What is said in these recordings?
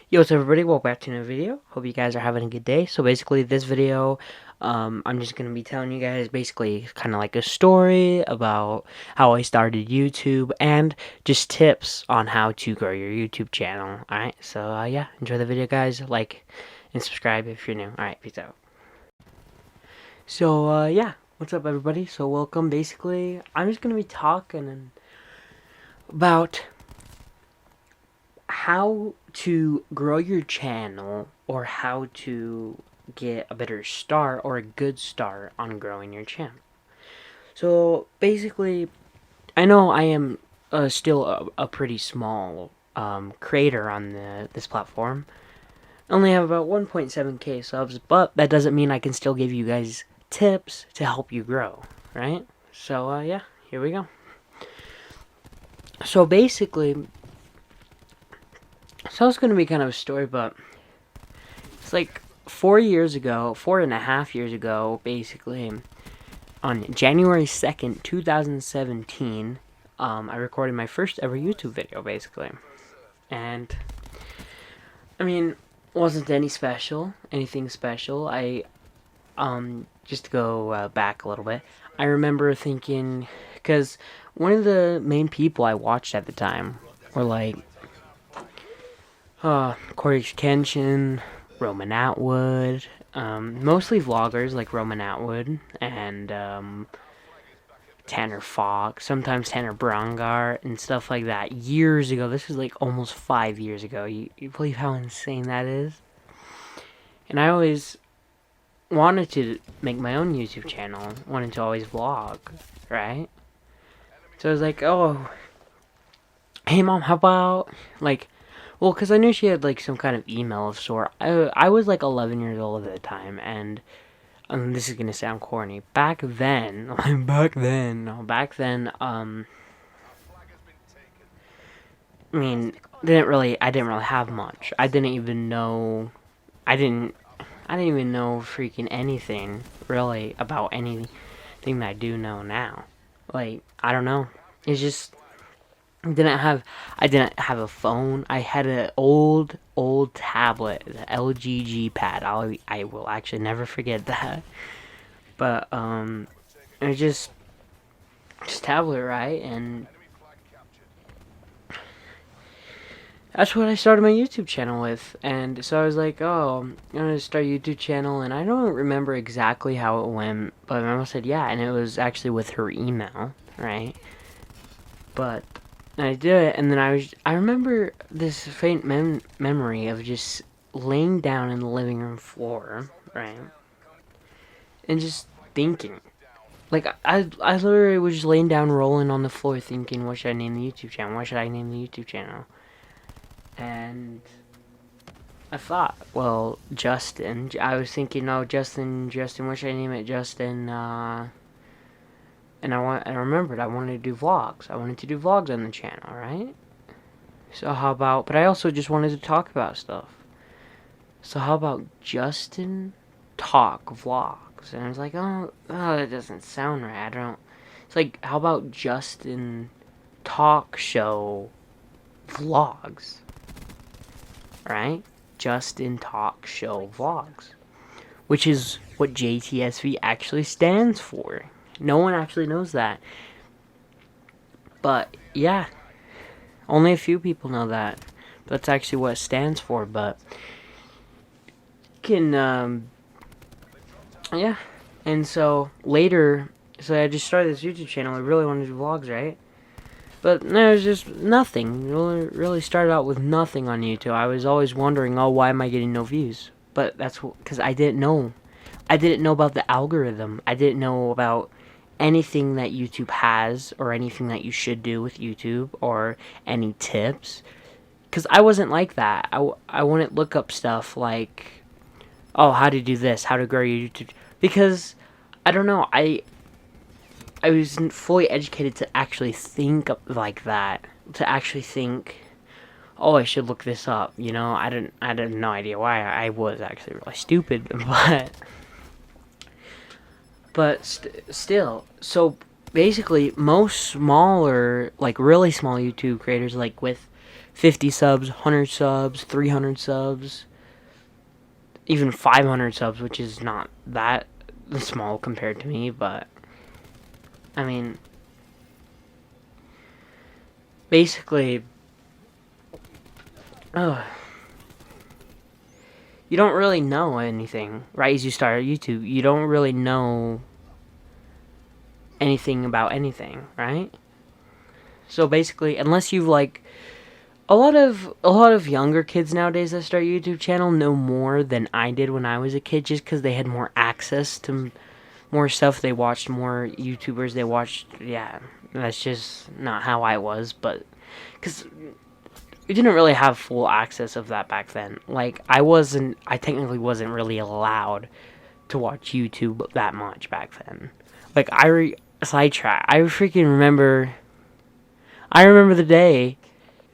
Yo, what's up everybody? Welcome back to another video. Hope you guys are having a good day. So basically this video, I'm just going to be telling you guys basically kind of like a story about how I started YouTube and just tips on how to grow your YouTube channel. Alright, so yeah, enjoy the video guys. Like and subscribe if you're new. Alright, peace out. So yeah, what's up everybody? So welcome. Basically, I'm just going to be talking about how to grow your channel or how to get a better start or a good start on growing your channel. So basically, I know I am still a pretty small creator on this platform. I only have about 1.7k subs, but that doesn't mean I can still give you guys tips to help you grow, right? So yeah, here we go. So basically, so it's going to be kind of a story, but it's like 4.5 years ago, basically, on January 2nd, 2017, I recorded my first ever YouTube video, basically. And, I mean, wasn't anything special. Just to go back a little bit, I remember thinking, because one of the main people I watched at the time were like, Corey Kenshin, Roman Atwood, mostly vloggers like Roman Atwood and Tanner Fox, sometimes Tanner Brongart and stuff like that. Years ago, this was like almost 5 years ago. You believe how insane that is? And I always wanted to make my own YouTube channel, wanted to always vlog, right? So I was like, oh, hey mom, how about like, well, because I knew she had like some kind of email of sort. I was like 11 years old at the time, and this is gonna sound corny. Back then, I mean, I didn't really have much. I didn't even know freaking anything really about anything that I do know now. Like, I don't know. It's just I didn't have a phone. I had an old tablet, the LG pad. I will actually never forget that. But it was just tablet, right? And that's what I started my YouTube channel with. And so I was like, oh, I'm gonna start a YouTube channel, and I don't remember exactly how it went, but my mom said yeah, and it was actually with her email, right? But I did it, and then I remember this faint memory of just laying down in the living room floor, right, and just thinking. Like, I literally was just laying down, rolling on the floor, thinking, what should I name the YouTube channel? What should I name the YouTube channel? And I thought, well, Justin. I was thinking, oh, Justin, what should I name it? Justin, and I remembered I wanted to do vlogs. I wanted to do vlogs on the channel, right? So how about, but I also just wanted to talk about stuff. So how about Justin Talk Vlogs? And I was like, oh, that doesn't sound right. I don't, it's like, how about Justin Talk Show Vlogs? Right? Justin Talk Show Vlogs. Which is what Jtsv actually stands for. No one actually knows that. But, yeah. Only a few people know that. That's actually what it stands for, but yeah. And so later, so I just started this YouTube channel. I really wanted to do vlogs, right? But no, it was just nothing. Really started out with nothing on YouTube. I was always wondering, oh, why am I getting no views? But that's because I didn't know. I didn't know about the algorithm. I didn't know about anything that YouTube has or anything that you should do with YouTube or any tips. Because I wasn't like that. I wouldn't look up stuff like, oh, how to do this, how to grow your YouTube. Because, I don't know, I wasn't fully educated to actually think like that. To actually think, oh, I should look this up. You know, I had no idea why. I was actually really stupid, but still. So basically, most smaller, like really small YouTube creators, like with 50 subs, 100 subs, 300 subs, even 500 subs, which is not that small compared to me, but I mean, basically, you don't really know anything, right? As you start YouTube, you don't really know anything about anything, right? So basically, unless you've like a lot of younger kids nowadays that start YouTube channel know more than I did when I was a kid, just because they had more access to more stuff. They watched more YouTubers. They watched, yeah. That's just not how I was, but because we didn't really have full access of that back then. Like I technically wasn't really allowed to watch YouTube that much back then. Like sidetrack. I freaking remember. I remember the day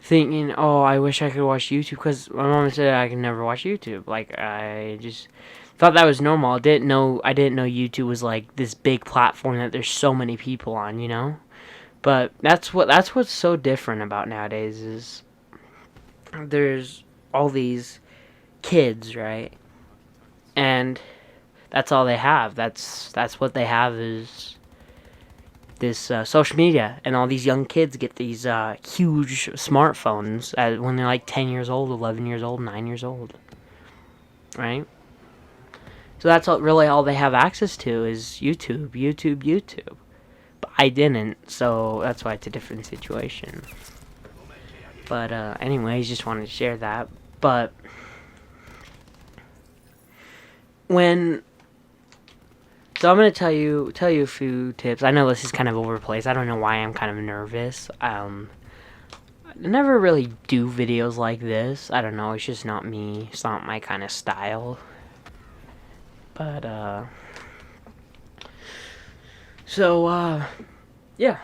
thinking, oh, I wish I could watch YouTube, because my mom said I could never watch YouTube. Like, I just thought that was normal. I didn't know YouTube was like this big platform that there's so many people on, you know? But that's what's so different about nowadays is there's all these kids, right? And that's all they have. That's what they have is this social media, and all these young kids get these huge smartphones when they're like 10 years old, 11 years old, 9 years old, right? So that's really all they have access to is YouTube. But I didn't, so that's why it's a different situation. But anyways, just wanted to share that. But so I'm gonna tell you a few tips. I know this is kind of overplaced. I don't know why I'm kind of nervous. I never really do videos like this. I don't know. It's just not me. It's not my kind of style. But yeah.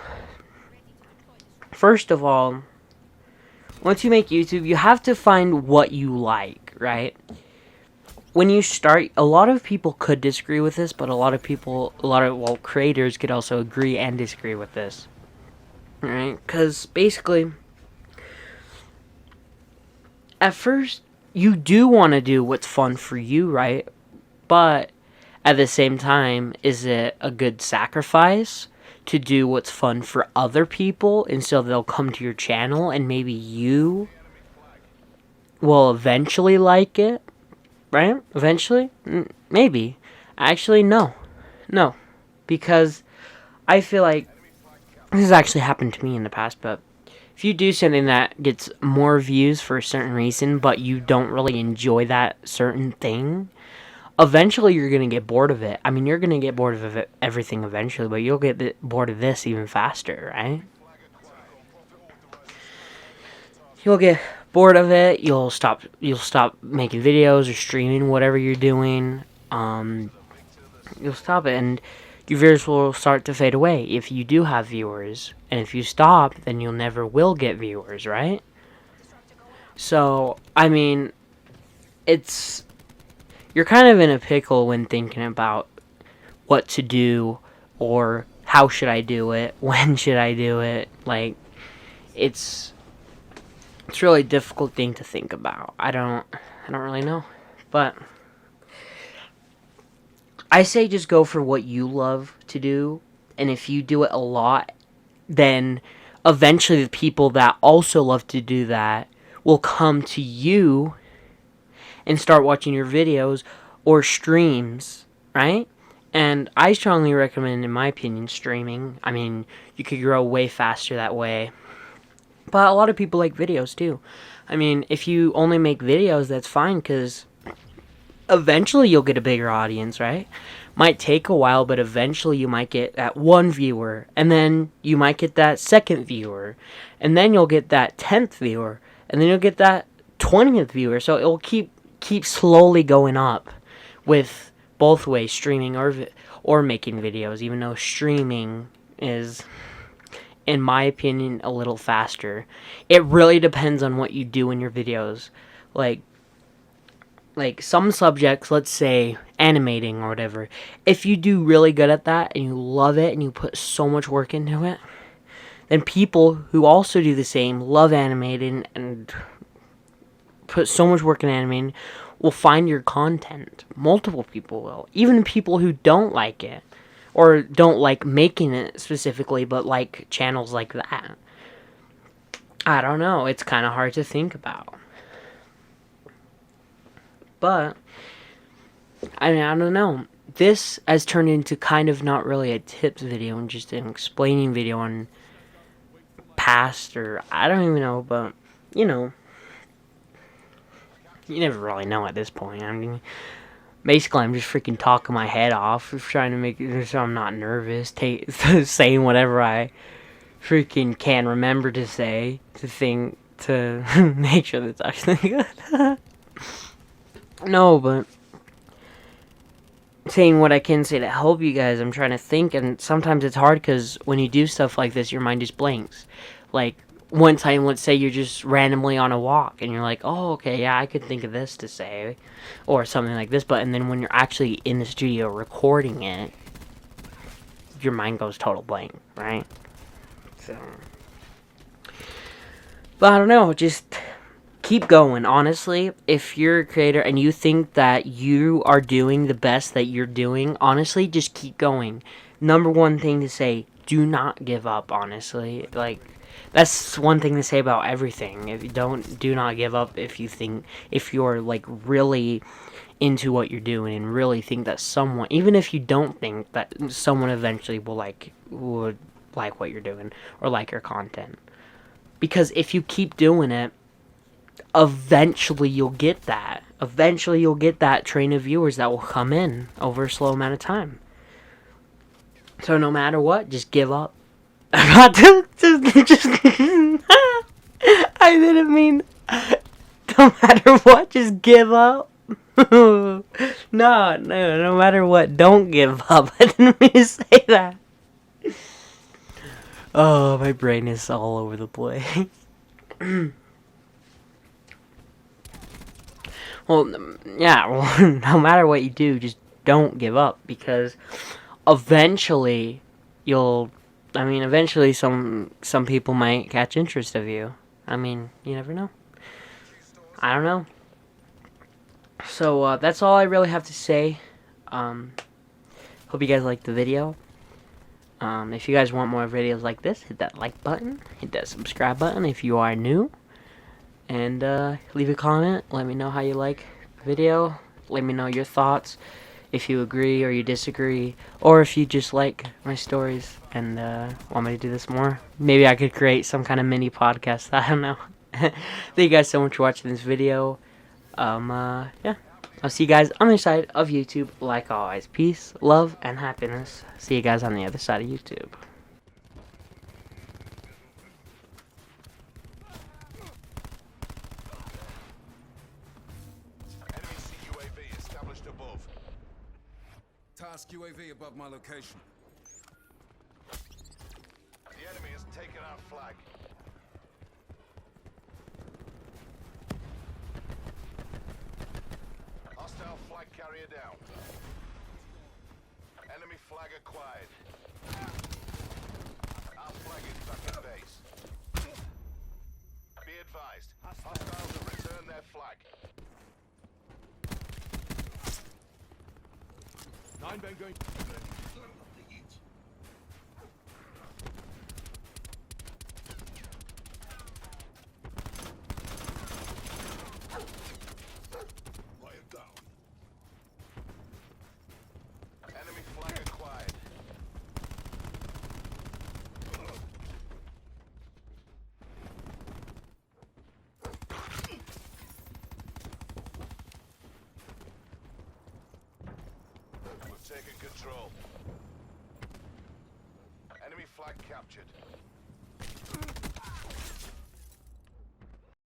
First of all, once you make YouTube, you have to find what you like, right? When you start, a lot of people could disagree with this, but a lot of creators could also agree and disagree with this. Right? Because basically, at first, you do want to do what's fun for you, right? But at the same time, is it a good sacrifice to do what's fun for other people, and so they'll come to your channel and maybe you will eventually like it? Right? Eventually? Maybe. Actually, no. No. Because I feel like this has actually happened to me in the past, but if you do something that gets more views for a certain reason, but you don't really enjoy that certain thing, eventually you're going to get bored of it. I mean, you're going to get bored of everything eventually, but you'll get bored of this even faster, right? You'll get bored of it. You'll stop making videos or streaming, whatever you're doing. You'll stop it, and your viewers will start to fade away if you do have viewers. And if you stop, then you'll never will get viewers, right? So, I mean, you're kind of in a pickle when thinking about what to do, or how should I do it, when should I do it. Like, it's really a difficult thing to think about. I don't really know, but I say just go for what you love to do, and if you do it a lot, then eventually the people that also love to do that will come to you and start watching your videos or streams, right? And I strongly recommend, in my opinion, streaming. I mean, you could grow way faster that way. But a lot of people like videos too. I mean, if you only make videos, that's fine, because eventually you'll get a bigger audience, right? Might take a while, but eventually you might get that one viewer, and then you might get that second viewer, and then you'll get that 10th viewer, and then you'll get that 20th viewer. So it will keep slowly going up with both ways, streaming or making videos, even though streaming is, in my opinion, a little faster. It really depends on what you do in your videos. Like some subjects, let's say animating or whatever, if you do really good at that and you love it and you put so much work into it, then people who also do the same, love animating, and put so much work in animating, will find your content. Multiple people will. Even people who don't like it, or don't like making it specifically, but like channels like that. I don't know. It's kind of hard to think about. But, I mean, I don't know. This has turned into kind of not really a tips video and just an explaining video on past, or I don't even know, but, you know, you never really know at this point. I mean, basically, I'm just freaking talking my head off, trying to make it so I'm not nervous, saying whatever I freaking can remember to say, to make sure that's actually good. No, but saying what I can say to help you guys, I'm trying to think, and sometimes it's hard because when you do stuff like this, your mind just blanks. Like, one time, let's say you're just randomly on a walk, and you're like, oh, okay, yeah, I could think of this to say, or something like this, and then when you're actually in the studio recording it, your mind goes total blank, right? So, but I don't know, just keep going. Honestly, if you're a creator and you think that you are doing the best that you're doing, honestly, just keep going. Number one thing to say, do not give up, honestly. Like, that's one thing to say about everything. If you do not give up if you're like really into what you're doing and really think that someone, even if you don't think that someone eventually would like what you're doing or like your content. Because if you keep doing it, eventually you'll get that. Eventually you'll get that train of viewers that will come in over a slow amount of time. So no matter what, just give up. I didn't mean no matter what, just give up. No matter what, don't give up. I didn't mean to say that. Oh, my brain is all over the place. Well, yeah, no matter what you do, just don't give up, because eventually eventually some people might catch interest of you. I mean, you never know. I don't know. So, that's all I really have to say. Hope you guys liked the video. If you guys want more videos like this, hit that like button, hit that subscribe button if you are new. And leave a comment. Let me know how you like the video. Let me know your thoughts. If you agree or you disagree. Or if you just like my stories and want me to do this more. Maybe I could create some kind of mini podcast. I don't know. Thank you guys so much for watching this video. Yeah. I'll see you guys on the other side of YouTube. Like always. Peace, love, and happiness. See you guys on the other side of YouTube. Task UAV above my location. The enemy has taken our flag. Hostile flag carrier down. Enemy flag acquired. Our flag is back in base. Be advised, hostiles have returned their flag. 9 bang going. Fire down. Enemy flag acquired. We've taken control. Enemy flag captured.